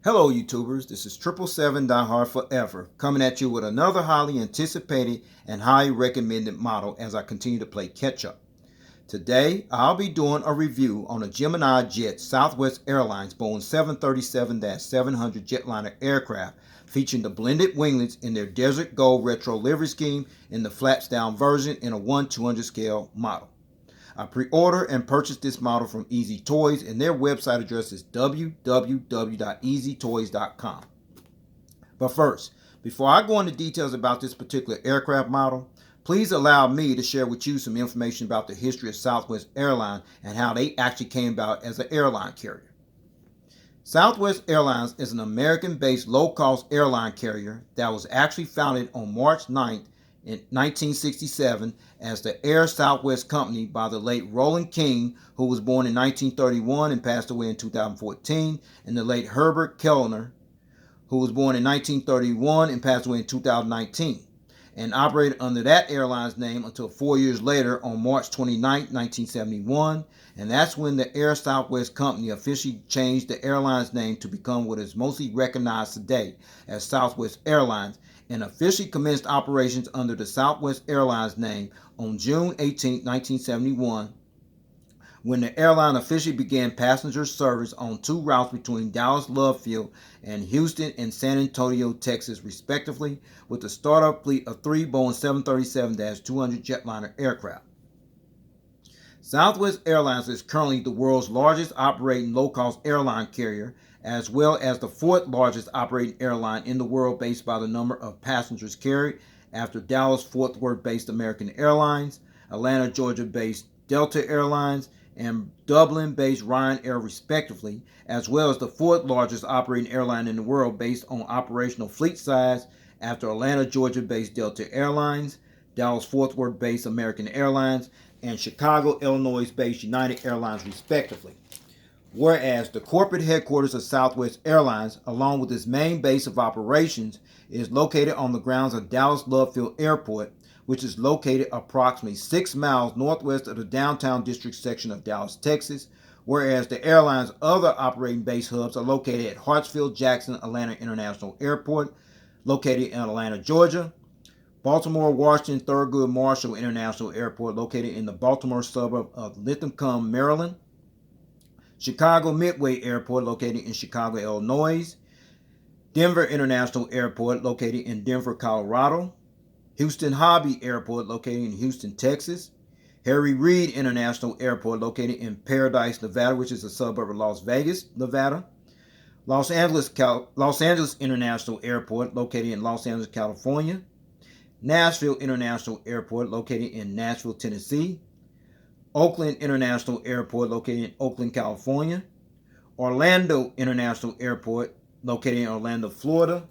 Hello YouTubers, this is 777 Die Hard Forever coming at you with another highly anticipated and highly recommended model as I continue to play catch up. Today I'll be doing a review on a Gemini jet Southwest Airlines Boeing 737-700 Jetliner aircraft featuring the blended winglets in their Desert Gold retro livery scheme in the flaps down version in a 1/200 scale model. I pre-order and purchased this model from Easy Toys, and their website address is www.easytoys.com. But first, before I go into details about this particular aircraft model, please allow me to share with you some information about the history of Southwest Airlines and how they actually came about as an airline carrier. Southwest Airlines is an American-based low-cost airline carrier that was actually founded on March 9th, in 1967 as the Air Southwest Company by the late Roland King, who was born in 1931 and passed away in 2014, and the late Herbert Kellner, who was born in 1931 and passed away in 2019, and operated under that airline's name until 4 years later on March 29, 1971, and that's when the Air Southwest Company officially changed the airline's name to become what is mostly recognized today as Southwest Airlines, and officially commenced operations under the Southwest Airlines name on June 18, 1971, when the airline officially began passenger service on two routes between Dallas Love Field and Houston and San Antonio, Texas, respectively, with a startup fleet of 3 Boeing 737-200 Jetliner aircraft. Southwest Airlines is currently the world's largest operating low-cost airline carrier, as well as the 4th largest operating airline in the world based by the number of passengers carried, after Dallas-Fort Worth-based American Airlines, Atlanta, Georgia-based Delta Airlines, and Dublin-based Ryanair respectively, as well as the 4th largest operating airline in the world based on operational fleet size, after Atlanta, Georgia-based Delta Airlines, Dallas-Fort Worth-based American Airlines, and Chicago, Illinois-based United Airlines respectively. Whereas the corporate headquarters of Southwest Airlines, along with its main base of operations, is located on the grounds of Dallas Love Field Airport, which is located approximately 6 miles northwest of the downtown district section of Dallas, Texas, whereas the airline's other operating base hubs are located at Hartsfield-Jackson Atlanta International Airport, located in Atlanta, Georgia, Baltimore Washington Thurgood Marshall International Airport, located in the Baltimore suburb of Linthicum, Maryland, Chicago Midway Airport, located in Chicago, Illinois, Denver International Airport, located in Denver, Colorado, Houston Hobby Airport, located in Houston, Texas, Harry Reid International Airport, located in Paradise, Nevada, which is a suburb of Las Vegas, Nevada, Los Angeles International Airport, located in Los Angeles, California, Nashville International Airport, located in Nashville, Tennessee, Oakland International Airport, located in Oakland, California, Orlando International Airport, located in Orlando, Florida,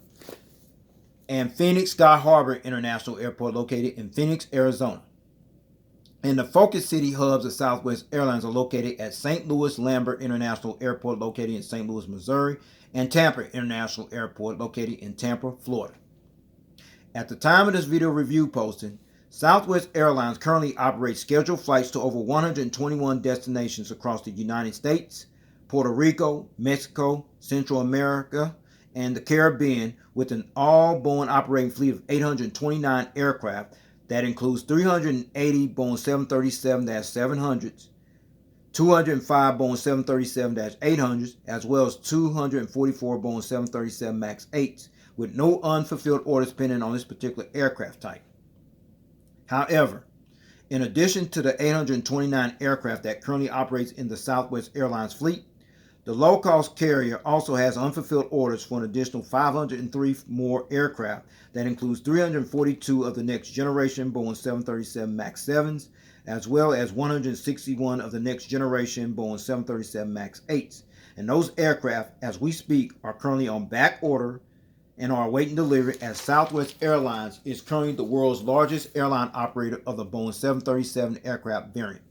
and Phoenix Sky Harbor International Airport, located in Phoenix, Arizona. And the focus city hubs of Southwest Airlines are located at St. Louis Lambert International Airport, located in St. Louis, Missouri, and Tampa International Airport, located in Tampa, Florida. At the time of this video review posting, Southwest Airlines currently operates scheduled flights to over 121 destinations across the United States, Puerto Rico, Mexico, Central America, and the Caribbean, with an all-Boeing operating fleet of 829 aircraft that includes 380 Boeing 737-700s, 205 Boeing 737-800s, as well as 244 Boeing 737 MAX 8s, with no unfulfilled orders pending on this particular aircraft type. However, in addition to the 829 aircraft that currently operates in the Southwest Airlines fleet, the low-cost carrier also has unfulfilled orders for an additional 503 more aircraft that includes 342 of the next generation Boeing 737 MAX 7s, as well as 161 of the next generation Boeing 737 MAX 8s. And those aircraft, as we speak, are currently on back order and are awaiting delivery, as Southwest Airlines is currently the world's largest airline operator of the Boeing 737 aircraft variant.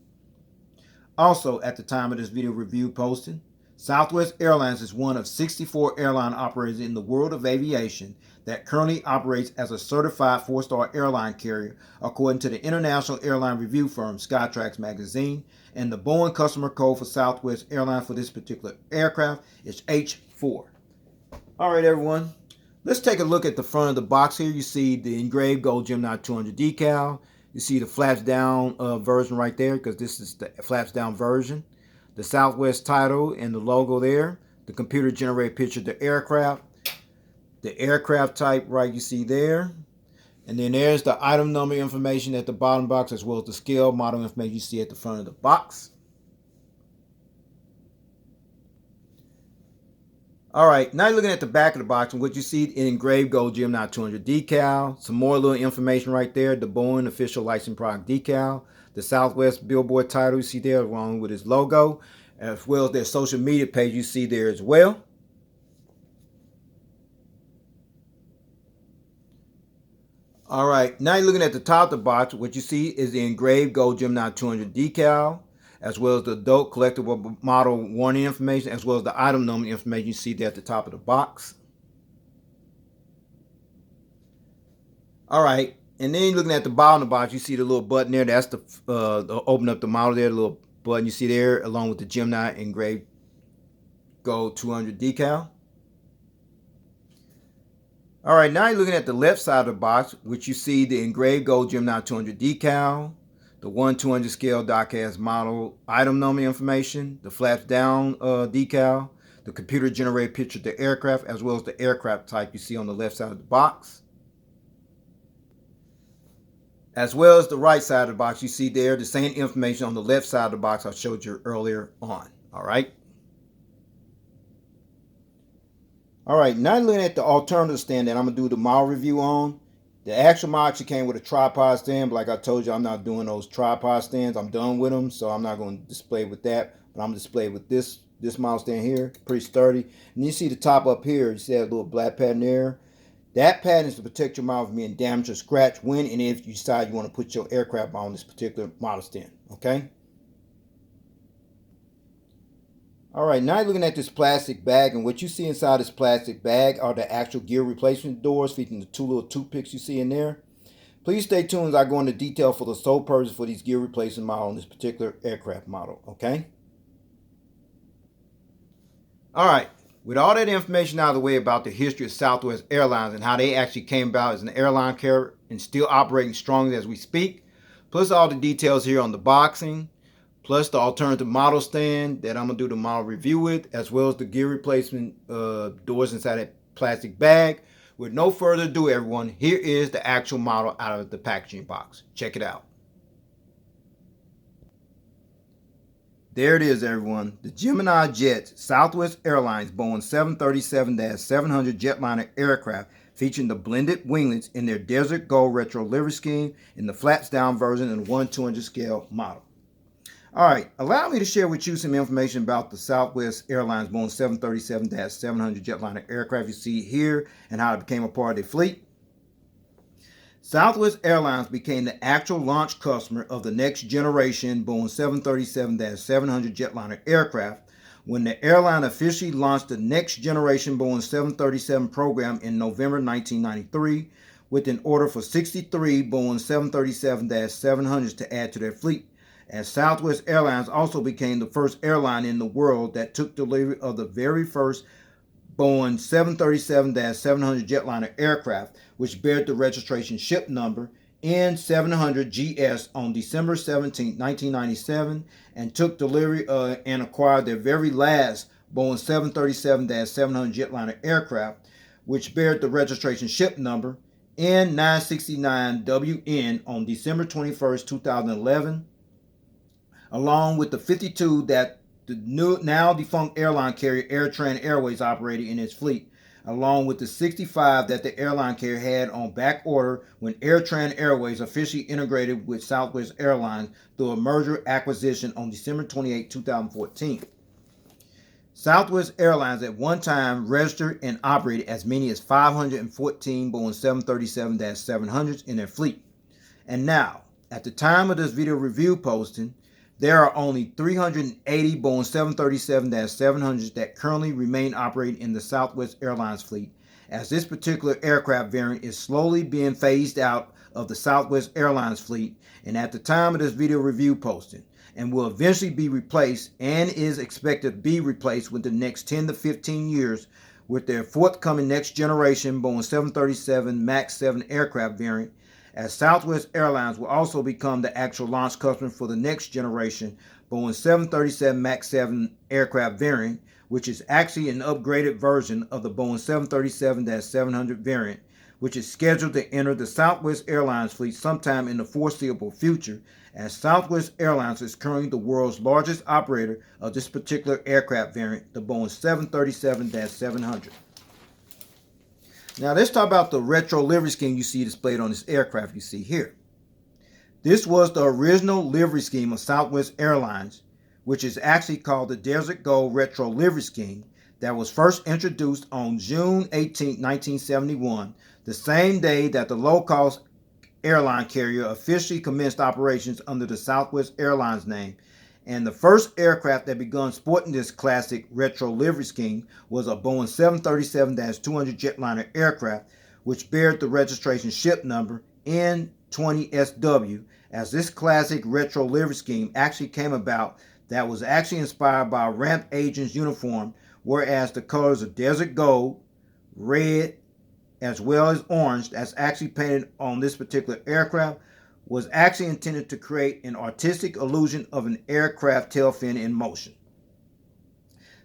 Also, at the time of this video review posting, Southwest Airlines is one of 64 airline operators in the world of aviation that currently operates as a certified 4-star airline carrier, according to the international airline review firm Skytrax magazine, and the Boeing customer code for Southwest Airlines for this particular aircraft is H4. All right, everyone. Let's take a look at the front of the box here. You see the engraved gold Gemini 200 decal. You see the flaps down version right there, because this is the flaps down version. The Southwest title and the logo there. The computer generated picture of the aircraft type right you see there. And then there's the item number information at the bottom box, as well as the scale model information you see at the front of the box. All right, now you're looking at the back of the box, and what you see in engraved gold Gemini 200 decal. Some more little information right there. The Boeing official licensed product decal. The Southwest billboard title you see there along with its logo, as well as their social media page you see there as well. All right, now you're looking at the top of the box. What you see is the engraved gold Gemini 200 decal, as well as the adult collectible model warning information, as well as the item number information you see there at the top of the box. All right, and then you're looking at the bottom of the box. You see the little button there. That's the open up the model there, the little button you see there, along with the Gemini engraved gold 200 decal. All right, now you're looking at the left side of the box, which you see the engraved gold Gemini 200 decal, the 1/200 scale die-cast model item number information, the flaps down decal, the computer generated picture of the aircraft, as well as the aircraft type you see on the left side of the box. As well as the right side of the box, you see there the same information on the left side of the box I showed you earlier on. All right. All right, now looking at the alternative stand that I'm going to do the model review on. The actual model actually came with a tripod stand, but like I told you, I'm not doing those tripod stands. I'm done with them, so I'm not going to display with that. But I'm going to display with this model stand here, pretty sturdy. And you see the top up here, you see that little black pattern there. That pattern is to protect your model from being damaged or scratched when and if you decide you want to put your aircraft on this particular model stand, okay? All right, now you're looking at this plastic bag, and what you see inside this plastic bag are the actual gear replacement doors featuring the two little toothpicks you see in there. Please stay tuned as I go into detail for the sole purpose for these gear replacement model on this particular aircraft model, okay? All right, with all that information out of the way about the history of Southwest Airlines and how they actually came about as an airline carrier and still operating strongly as we speak, plus all the details here on the boxing, plus the alternative model stand that I'm going to do the model review with, as well as the gear replacement doors inside that plastic bag. With no further ado, everyone, here is the actual model out of the packaging box. Check it out. There it is, everyone. The Gemini Jets Southwest Airlines Boeing 737-700 Jetliner aircraft, featuring the blended winglets in their desert gold retro livery scheme in the flaps down version and 1/200 scale model. All right, allow me to share with you some information about the Southwest Airlines Boeing 737-700 Jetliner aircraft you see here and how it became a part of their fleet. Southwest Airlines became the actual launch customer of the next generation Boeing 737-700 Jetliner aircraft when the airline officially launched the next generation Boeing 737 program in November 1993 with an order for 63 Boeing 737-700s to add to their fleet, as Southwest Airlines also became the first airline in the world that took delivery of the very first Boeing 737-700 Jetliner aircraft, which bears the registration ship number N700GS on December 17, 1997, and took delivery and acquired their very last Boeing 737-700 Jetliner aircraft, which bears the registration ship number N969WN on December 21, 2011, along with the 52 that the now defunct airline carrier AirTran Airways operated in its fleet, along with the 65 that the airline carrier had on back order when AirTran Airways officially integrated with Southwest Airlines through a merger acquisition on December 28, 2014. Southwest Airlines at one time registered and operated as many as 514 Boeing 737-700s in their fleet. And now, at the time of this video review posting, there are only 380 Boeing 737-700s that currently remain operating in the Southwest Airlines fleet, as this particular aircraft variant is slowly being phased out of the Southwest Airlines fleet and at the time of this video review posting, and will eventually be replaced and is expected to be replaced within the next 10 to 15 years with their forthcoming next generation Boeing 737 MAX 7 aircraft variant, as Southwest Airlines will also become the actual launch customer for the next generation Boeing 737 MAX 7 aircraft variant, which is actually an upgraded version of the Boeing 737-700 variant, which is scheduled to enter the Southwest Airlines fleet sometime in the foreseeable future, as Southwest Airlines is currently the world's largest operator of this particular aircraft variant, the Boeing 737-700. Now let's talk about the retro livery scheme you see displayed on this aircraft you see here. This was the original livery scheme of Southwest Airlines, which is actually called the Desert Gold Retro Livery Scheme, that was first introduced on June 18, 1971, the same day that the low-cost airline carrier officially commenced operations under the Southwest Airlines name. And the first aircraft that began sporting this classic retro livery scheme was a Boeing 737-200 Jetliner aircraft, which bears the registration ship number N20SW, as this classic retro livery scheme actually came about that was actually inspired by a ramp agent's uniform, whereas the colors of desert gold, red, as well as orange that's actually painted on this particular aircraft was actually intended to create an artistic illusion of an aircraft tail fin in motion.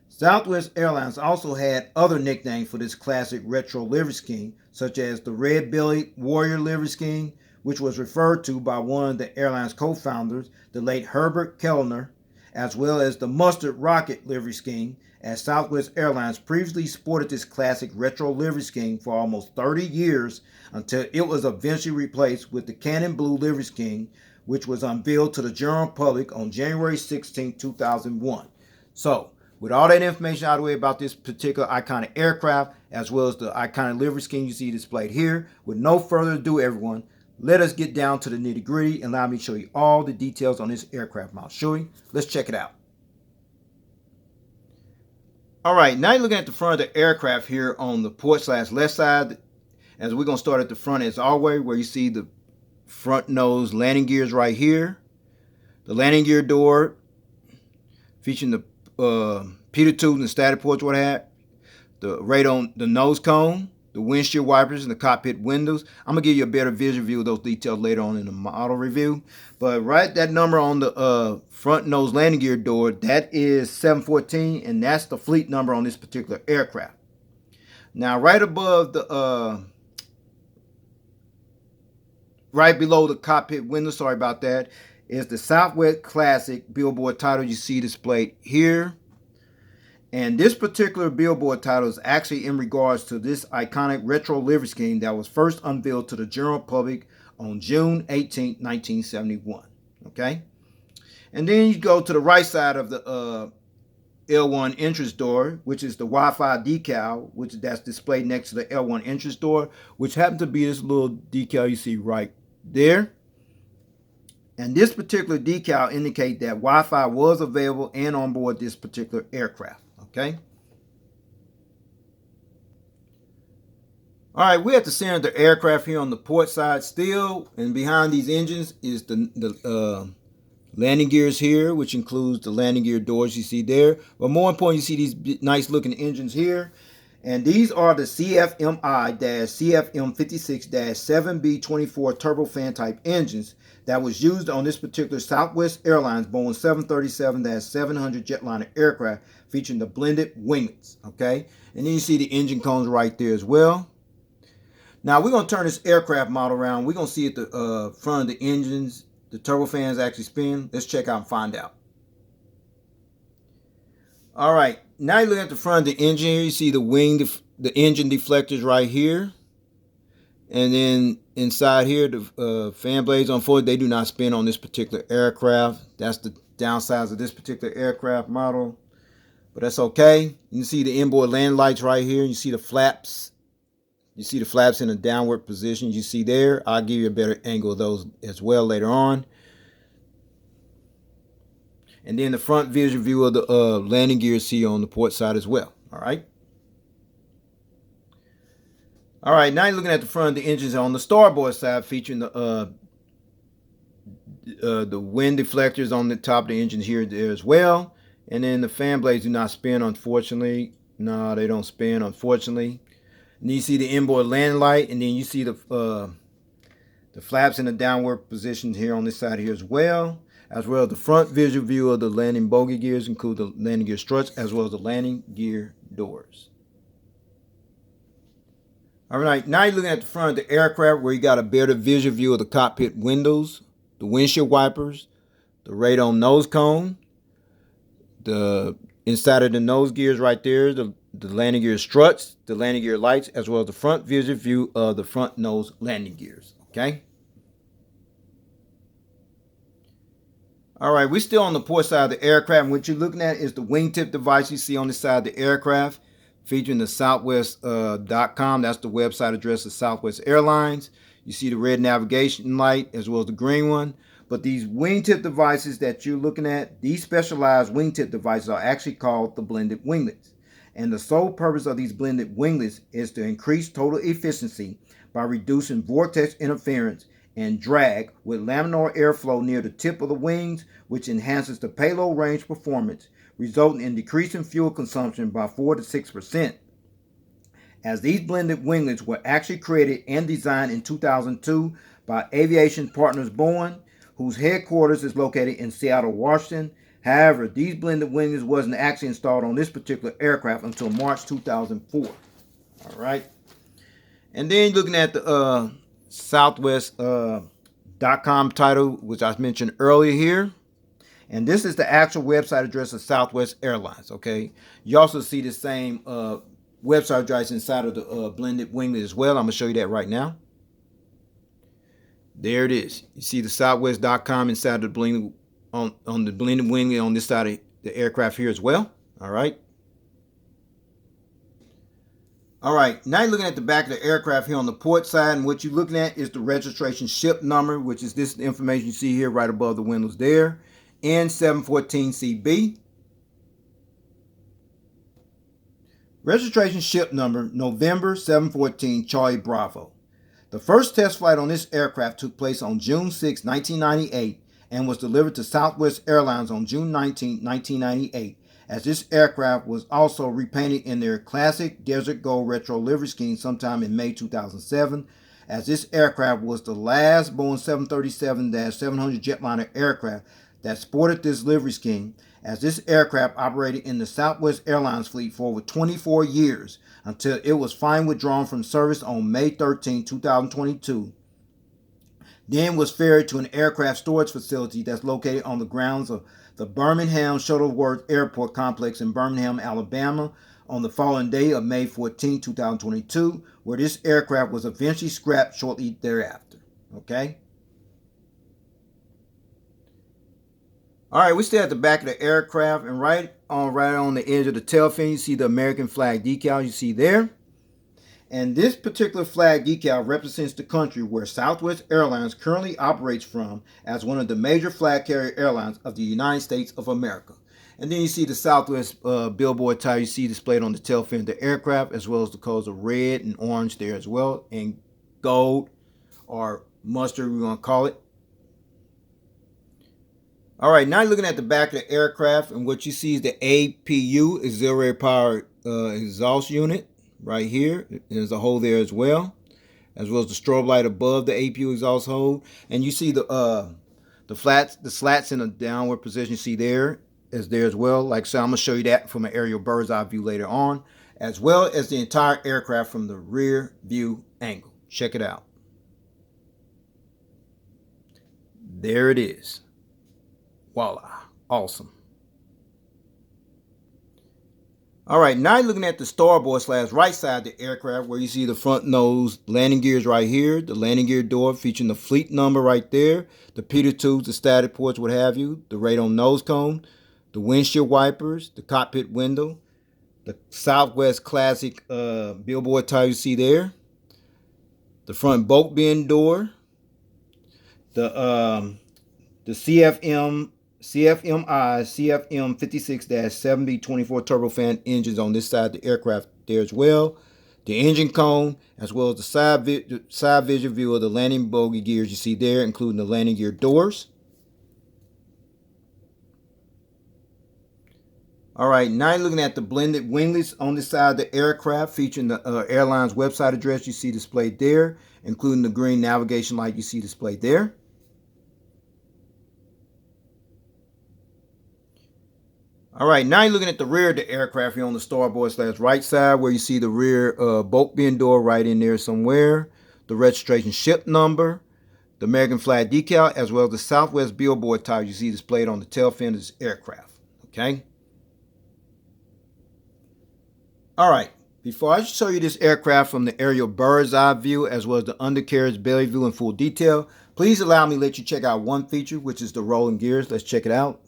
Southwest Airlines also had other nicknames for this classic retro livery scheme, such as the Red-Bellied Warrior livery scheme, which was referred to by one of the airline's co-founders, the late Herbert Kellner, as well as the Mustard Rocket livery scheme, as Southwest Airlines previously sported this classic retro livery scheme for almost 30 years until it was eventually replaced with the Cannon Blue livery scheme, which was unveiled to the general public on January 16, 2001. So, with all that information out of the way about this particular iconic aircraft, as well as the iconic livery scheme you see displayed here, with no further ado, everyone, let us get down to the nitty-gritty and allow me to show you all the details on this aircraft model. Let's check it out. All right, now you're looking at the front of the aircraft here on the port/left side. As we're going to start at the front as always, where you see the front nose landing gears right here. The landing gear door featuring the pitot tubes and static ports, what have. The radon, the nose cone, the windshield wipers, and the cockpit windows. I'm going to give you a better visual view of those details later on in the model review. But right, that number on the front nose landing gear door, that is 714, and that's the fleet number on this particular aircraft. Now, right above the, right below the cockpit window, sorry about that, is the Southwest Classic billboard title you see displayed here. And this particular billboard title is actually in regards to this iconic retro livery scheme that was first unveiled to the general public on June 18, 1971. Okay? And then you go to the right side of the L1 entrance door, which is the Wi-Fi decal, that's displayed next to the L1 entrance door, which happens to be this little decal you see right there. And this particular decal indicates that Wi-Fi was available and on board this particular aircraft. Okay. All right, we're at the center of the aircraft here on the port side still, and behind these engines is the landing gears here, which includes the landing gear doors you see there. But more important, you see these nice looking engines here, and these are the CFMI-CFM56-7B24 turbofan type engines that was used on this particular Southwest Airlines Boeing 737-700 Jetliner aircraft, featuring the blended winglets. Okay, and then you see the engine cones right there as well. Now we're going to turn this aircraft model around. We're going to see at the front of the engines, the turbofans actually spin. Let's check out and find out. All right, now you look at the front of the engine here. You see the engine deflectors right here. And then inside here, the fan blades, unfortunately, they do not spin on this particular aircraft. That's the downsides of this particular aircraft model. But that's okay. You can see the inboard landing lights right here. You see the flaps. You see the flaps in a downward position. You see there. I'll give you a better angle of those as well later on. And then the front visual view of the landing gear see on the port side as well. All right. All right, now you're looking at the front of the engines on the starboard side, featuring the wind deflectors on the top of the engines here there as well. And then the fan blades do not spin, unfortunately. No, they don't spin, unfortunately. And then you see the inboard landing light, and then you see the flaps in the downward position here on this side here as well. As well as the front visual view of the landing bogey gears include the landing gear struts as well as the landing gear doors. All right, now you're looking at the front of the aircraft where you got a better visual view of the cockpit windows, the windshield wipers, the radome nose cone, the inside of the nose gears right there, the landing gear struts, the landing gear lights, as well as the front visual view of the front nose landing gears. Okay. All right, we're still on the port side of the aircraft, and what you're looking at is the wingtip device you see on the side of the aircraft, featuring the Southwest.com. That's the website address of Southwest Airlines. You see the red navigation light as well as the green one. But these wingtip devices that you're looking at, these specialized wingtip devices are actually called the blended winglets. And the sole purpose of these blended winglets is to increase total efficiency by reducing vortex interference and drag with laminar airflow near the tip of the wings, which enhances the payload range performance, resulting in decreasing fuel consumption by 4 to 6%. As these blended winglets were actually created and designed in 2002 by Aviation Partners Boeing, whose headquarters is located in Seattle, Washington. However, these blended winglets wasn't actually installed on this particular aircraft until March 2004. All right. And then looking at the Southwest.com title, which I mentioned earlier here. And this is the actual website address of Southwest Airlines, okay? You also see the same website address inside of the blended winglet as well. I'm going to show you that right now. There it is. You see the Southwest.com inside of the blended, on the blended winglet on this side of the aircraft here as well. All right. All right, now you're looking at the back of the aircraft here on the port side, and what you're looking at is the registration ship number, which is this information you see here right above the windows there, N714CB. Registration ship number, November 714 Charlie Bravo. The first test flight on this aircraft took place on June 6, 1998, and was delivered to Southwest Airlines on June 19, 1998. As this aircraft was also repainted in their classic Desert Gold retro livery scheme sometime in May 2007, as this aircraft was the last Boeing 737-700 Jetliner aircraft that sported this livery scheme, as this aircraft operated in the Southwest Airlines fleet for over 24 years until it was finally withdrawn from service on May 13, 2022. Then was ferried to an aircraft storage facility that's located on the grounds of the Birmingham Shuttleworth Airport Complex in Birmingham, Alabama, on the following day of May 14, 2022, where this aircraft was eventually scrapped shortly thereafter. Okay? All right, we're still at the back of the aircraft, and right on the edge of the tailfin, you see the American flag decal you see there. And this particular flag decal represents the country where Southwest Airlines currently operates from as one of the major flag carrier airlines of the United States of America. And then you see the Southwest billboard tile you see displayed on the tailfin of the aircraft, as well as the colors of red and orange there as well, and gold or mustard, we're going to call it. All right, now you're looking at the back of the aircraft, and what you see is the APU, auxiliary power exhaust unit. Right here, there's a hole there as well as the strobe light above the APU exhaust hole, and you see the slats in a downward position. You see there as well. Like I said, I'm gonna show you that from an aerial bird's eye view later on, as well as the entire aircraft from the rear view angle. Check it out. There it is. Voila, awesome. All right, now you're looking at the starboard / right side of the aircraft, where you see the front nose landing gears right here, the landing gear door featuring the fleet number right there, the pitot tubes, the static ports, what have you, the radome nose cone, the windshield wipers, the cockpit window, the Southwest classic billboard tile you see there, the front bolt bin door, the CFMI CFM 56-7B24 turbofan engines on this side of the aircraft there as well. The engine cone, as well as the side visual view of the landing bogey gears you see there, including the landing gear doors. All right, now you're looking at the blended winglets on the side of the aircraft, featuring the airline's website address you see displayed there, including the green navigation light you see displayed there. All right, now you're looking at the rear of the aircraft here on the starboard/right side, where you see the rear bulk bin door right in there somewhere, the registration ship number, the American flag decal, as well as the Southwest billboard type you see displayed on the tail fin of this aircraft. Okay. All right, before I show you this aircraft from the aerial bird's eye view as well as the undercarriage belly view in full detail, please allow me to let you check out one feature, which is the rolling gears. Let's check it out.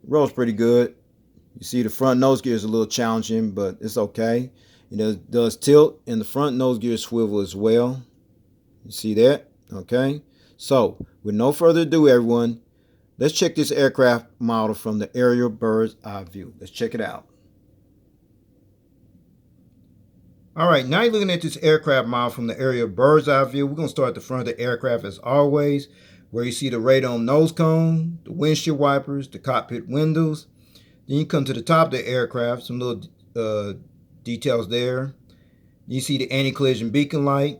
Rolls pretty good. You see the front nose gear is a little challenging, but it's okay. It does tilt, and the front nose gear swivel as well. You see that? Okay. So, with no further ado, everyone, let's check this aircraft model from the aerial bird's eye view. Let's check it out. All right, now you're looking at this aircraft model from the aerial bird's eye view. We're going to start at the front of the aircraft as always, where you see the radome nose cone, the windshield wipers, the cockpit windows. Then you come to the top of the aircraft, some little details there. You see the anti-collision beacon light,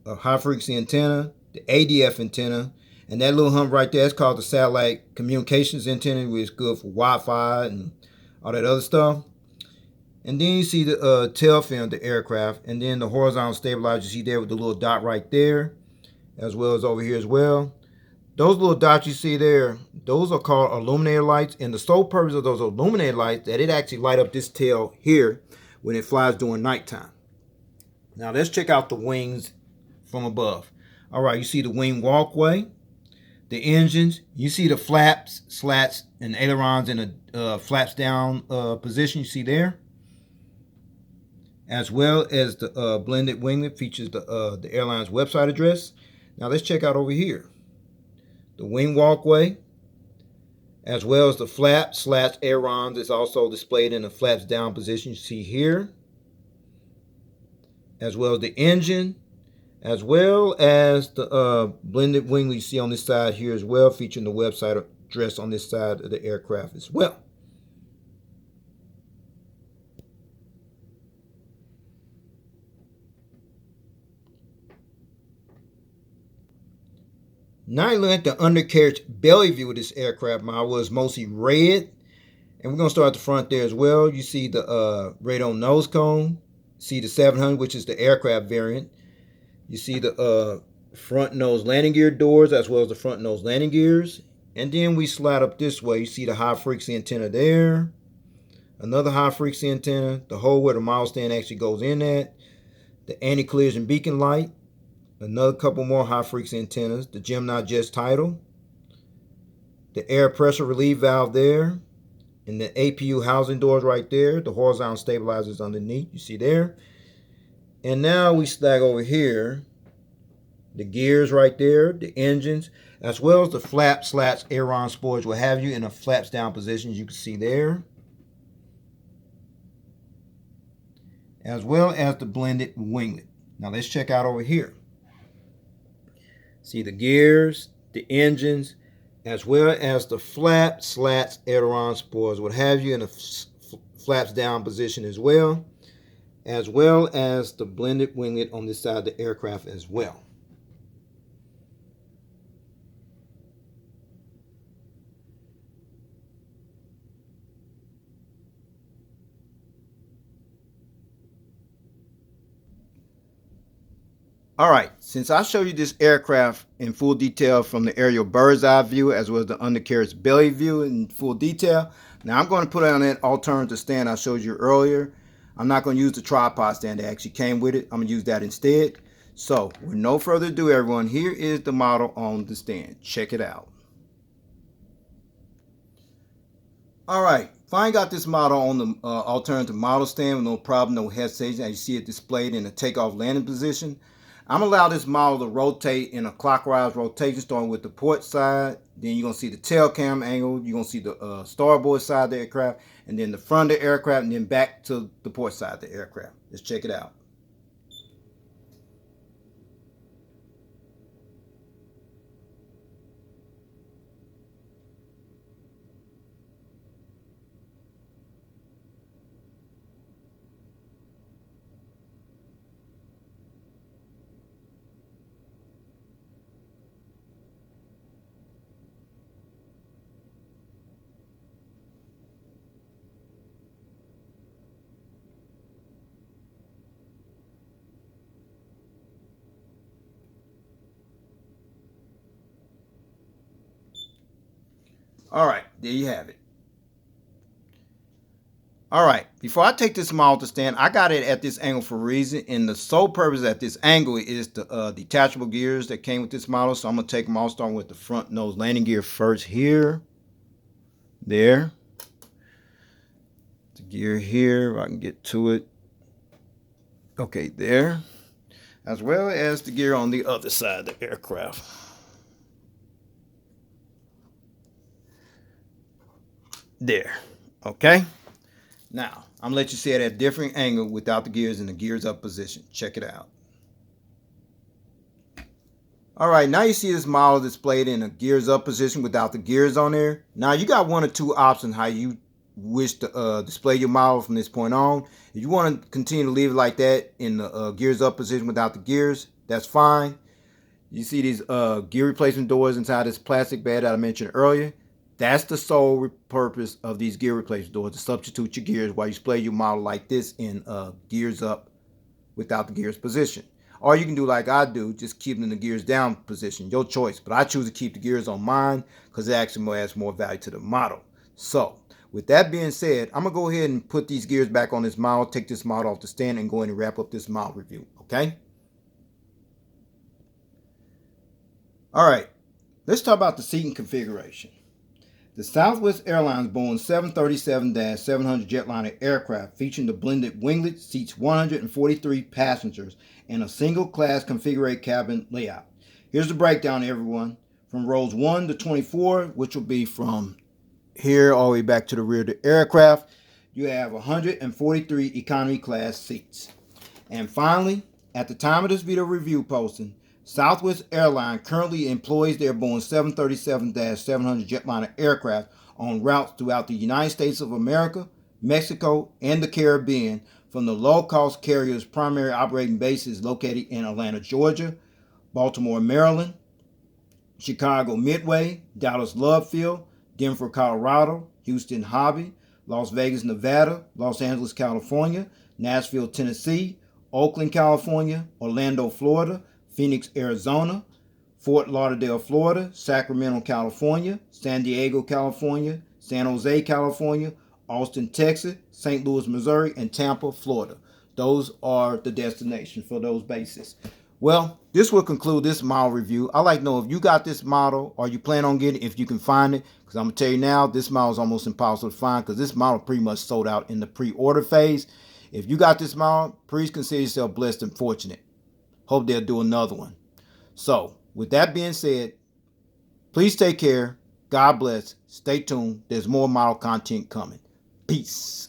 a high-frequency antenna, the ADF antenna, and that little hump right there is called the satellite communications antenna, which is good for Wi-Fi and all that other stuff. And then you see the tail fin of the aircraft, and then the horizontal stabilizer you see there with the little dot right there, as well as over here as well. Those little dots you see there, those are called illuminator lights, and the sole purpose of those illuminator lights that it actually light up this tail here when it flies during nighttime. Now let's check out the wings from above. All right, you see the wing walkway, the engines, you see the flaps, slats, and ailerons in a flaps down position you see there, as well as the blended winglet features the airline's website address. Now let's check out over here. The wing walkway, as well as the flaps, slats, ailerons is also displayed in the flaps down position you see here, as well as the engine, as well as the blended winglet you see on this side here as well, featuring the website address on this side of the aircraft as well. Now you look at the undercarriage belly view of this aircraft model. It's mostly red. And we're going to start at the front there as well. You see the radome nose cone. See the 700, which is the aircraft variant. You see the front nose landing gear doors as well as the front nose landing gears. And then we slide up this way. You see the high frequency antenna there. Another high frequency antenna. The hole where the model stand actually goes in at. The anti-collision beacon light. Another couple more high frequency antennas. The Gemini jet title. The air pressure relief valve there. And the APU housing doors right there. The horizontal stabilizers underneath. You see there. And now we stack over here. The gears right there. The engines. As well as the flaps, slats, aileron, spoilers, what have you. In a flaps down position, as you can see there. As well as the blended winglet. Now let's check out over here. See the gears, the engines, as well as the flaps, slats, aileron, spoilers, what have you, in a flaps down position as well as the blended winglet on this side of the aircraft as well. All right, since I showed you this aircraft in full detail from the aerial bird's eye view as well as the undercarriage belly view in full detail, now I'm going to put on that alternative stand I showed you earlier. I'm not going to use the tripod stand that actually came with it. I'm going to use that instead. So, with no further ado, everyone, here is the model on the stand. Check it out. All right, finally got this model on the alternative model stand with no problem, no hesitation, as you see it displayed in the takeoff landing position. I'm going to allow this model to rotate in a clockwise rotation, starting with the port side. Then you're going to see the tail cam angle. You're going to see the starboard side of the aircraft, and then the front of the aircraft, and then back to the port side of the aircraft. Let's check it out. All right, there you have it. All right, before I take this model to stand, I got it at this angle for a reason, and the sole purpose at this angle is the detachable gears that came with this model. So I'm gonna take them all, starting with the front nose landing gear first here, there, the gear here, if I can get to it. Okay, there, as well as the gear on the other side of the aircraft. There, okay. Now, I'm gonna let you see it at a different angle without the gears in the gears up position. Check it out. All right, now you see this model displayed in a gears up position without the gears on there. Now you got one or two options how you wish to display your model from this point on. If you want to continue to leave it like that in the gears up position without the gears, that's fine. You see these gear replacement doors inside this plastic bag that I mentioned earlier. That's the sole purpose of these gear replacement doors, to substitute your gears while you display your model like this in gears up without the gears position. Or you can do like I do, just keep them in the gears down position, your choice. But I choose to keep the gears on mine because it actually adds more value to the model. So with that being said, I'm gonna go ahead and put these gears back on this model, take this model off the stand, and go ahead and wrap up this model review, okay? All right, let's talk about the seating configuration. The Southwest Airlines Boeing 737-700 Jetliner aircraft, featuring the blended winglet, seats 143 passengers in a single-class configured cabin layout. Here's the breakdown, everyone. From rows 1 to 24, which will be from here all the way back to the rear of the aircraft, you have 143 economy class seats. And finally, at the time of this video review posting, Southwest Airlines currently employs their Boeing 737-700 Jetliner aircraft on routes throughout the United States of America, Mexico, and the Caribbean from the low-cost carrier's primary operating bases located in Atlanta, Georgia, Baltimore, Maryland, Chicago Midway, Dallas Love Field, Denver, Colorado, Houston Hobby, Las Vegas, Nevada, Los Angeles, California, Nashville, Tennessee, Oakland, California, Orlando, Florida, Phoenix, Arizona, Fort Lauderdale, Florida, Sacramento, California, San Diego, California, San Jose, California, Austin, Texas, St. Louis, Missouri, and Tampa, Florida. Those are the destinations for those bases. Well, this will conclude this model review. I'd like to know if you got this model or you plan on getting it, if you can find it. Because I'm going to tell you now, this model is almost impossible to find because this model pretty much sold out in the pre-order phase. If you got this model, please consider yourself blessed and fortunate. Hope they'll do another one. So, with that being said, please take care. God bless. Stay tuned. There's more model content coming. Peace.